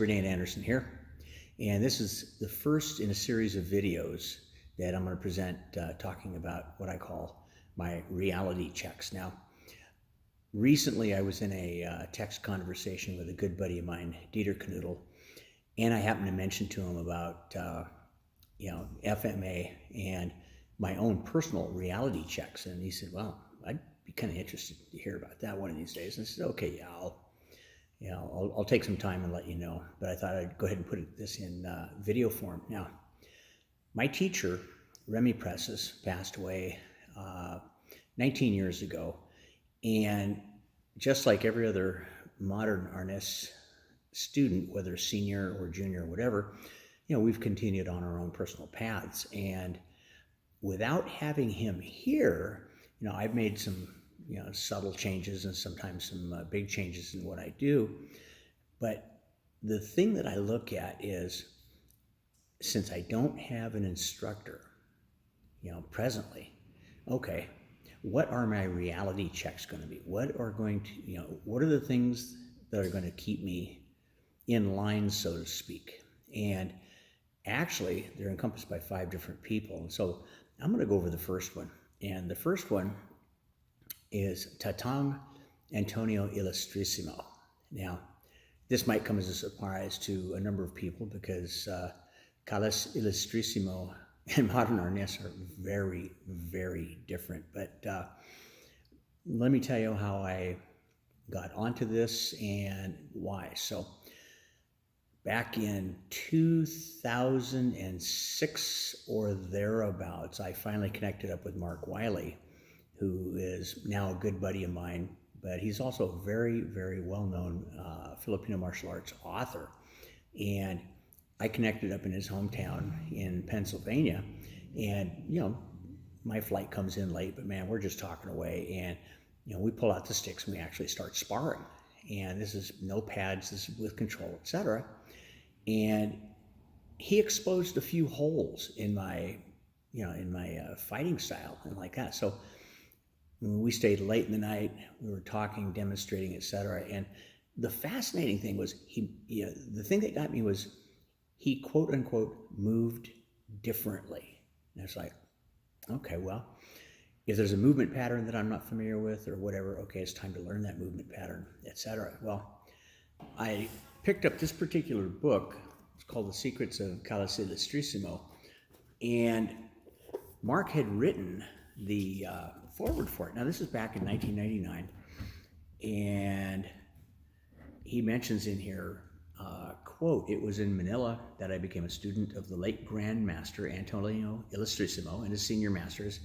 Super Dan Anderson here, and this is the first in a series of videos that I'm going to present talking about what I call my reality checks. Now, recently I was in a text conversation with a good buddy of mine, Dieter Knuddel, and I happened to mention to him about FMA and my own personal reality checks, and he said, "Well, I'd be kind of interested to hear about that one of these days." And I said, "Okay, yeah, I'll take some time and let you know." But I thought I'd go ahead and put this in video form. Now, my teacher, Remy Presses, passed away 19 years ago, and just like every other modern Arnes student, whether senior or junior or whatever, we've continued on our own personal paths. And without having him here, I've made some subtle changes and sometimes some big changes in what I do. But the thing that I look at is, since I don't have an instructor, presently, okay, what are my reality checks going to be? What are the things that are going to keep me in line, so to speak? And actually, they're encompassed by 5 different people. And so I'm going to go over the first one. And the first one is Tatang Antonio Ilustrisimo. Now, this might come as a surprise to a number of people because Calas Ilustrisimo and modern Arnes are very, very different. But let me tell you how I got onto this and why. So back in 2006 or thereabouts, I finally connected up with Mark Wiley, who is now a good buddy of mine, but he's also a very, very well-known Filipino martial arts author. And I connected up in his hometown in Pennsylvania, and my flight comes in late, but man, we're just talking away, and we pull out the sticks and we actually start sparring. And this is no pads, this is with control, etc. And he exposed a few holes in my fighting style and like that. So we stayed late in the night, we were talking, demonstrating, etc. And the fascinating thing was the thing that got me was he quote unquote moved differently. And it's like, okay, well, if there's a movement pattern that I'm not familiar with or whatever, okay, it's time to learn that movement pattern, etc. Well, I picked up this particular book. It's called The Secrets of Calas Ilustrisimo, and Mark had written the forward for it. Now, this is back in 1999, and he mentions in here, quote, "It was in Manila that I became a student of the late Grand Master Antonio Ilustrisimo and his senior masters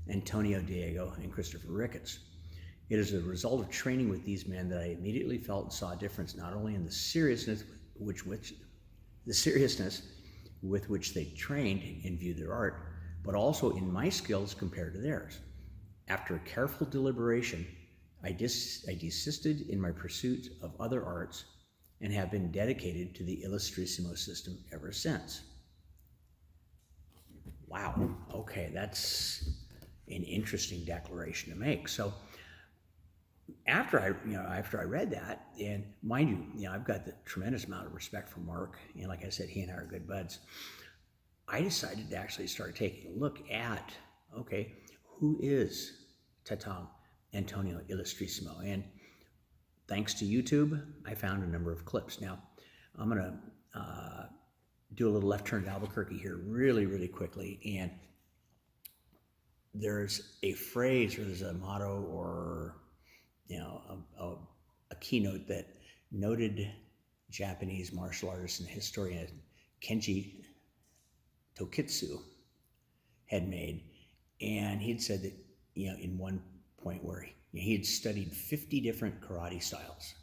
Antonio Diego and Christopher Ricketts. It is a result of training with these men that I immediately felt and saw a difference not only in the seriousness with which they trained and viewed their art, but also in my skills compared to theirs. After careful deliberation, I desisted in my pursuit of other arts and have been dedicated to the Ilustrisimo system ever since." Wow, okay, that's an interesting declaration to make. So after I read that, and mind you, I've got the tremendous amount of respect for Mark, and like I said, he and I are good buds. I decided to actually start taking a look at, okay, who is Tatang Antonio Ilustrisimo? And thanks to YouTube, I found a number of clips. Now, I'm going to do a little left turn to Albuquerque here really, really quickly. And there's a phrase, or there's a motto, or a keynote that noted Japanese martial artist and historian Kenji Tokitsu had made. And he'd said that, in one point where he had studied 50 different karate styles.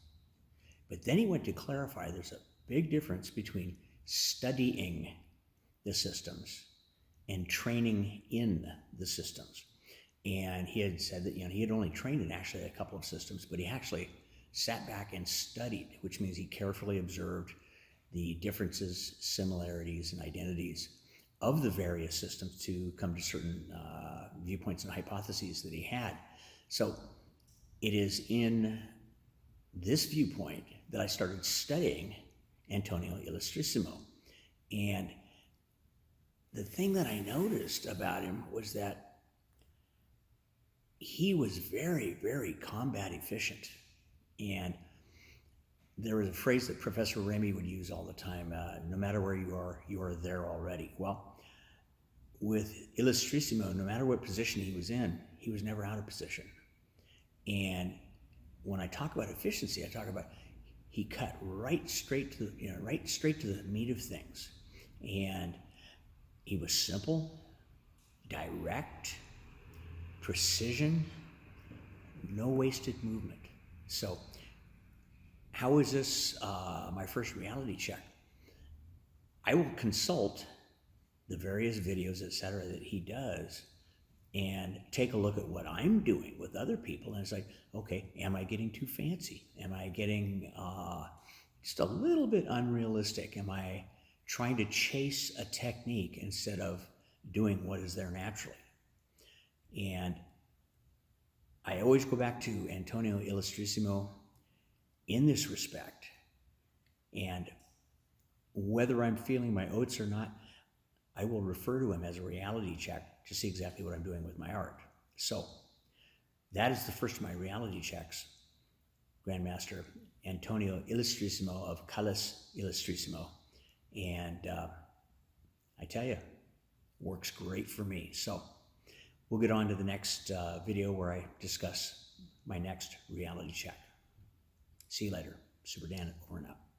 But then he went to clarify there's a big difference between studying the systems and training in the systems. And he had said that, he had only trained in actually a couple of systems, but he actually sat back and studied, which means he carefully observed the differences, similarities, and identities of the various systems to come to certain viewpoints and hypotheses that he had. So it is in this viewpoint that I started studying Antonio Ilustrisimo. And the thing that I noticed about him was that he was very, very combat efficient. And there was a phrase that Professor Remy would use all the time, no matter where you are there already. Well, with Ilustrisimo, no matter what position he was in, he was never out of position. And when I talk about efficiency, I talk about he cut right straight to the meat of things. And he was simple, direct, precision, no wasted movement. So how is this my first reality check? I will consult the various videos, etc., that he does and take a look at what I'm doing with other people. And it's like, okay, am I getting too fancy? Am I getting just a little bit unrealistic? Am I trying to chase a technique instead of doing what is there naturally? And I always go back to Antonio Ilustrisimo in this respect. And whether I'm feeling my oats or not, I will refer to him as a reality check to see exactly what I'm doing with my art. So that is the first of my reality checks. Grandmaster Antonio Ilustrisimo of Calles Ilustrisimo. And I tell you, works great for me. So we'll get on to the next video where I discuss my next reality check. See you later. Super Dan, over and out.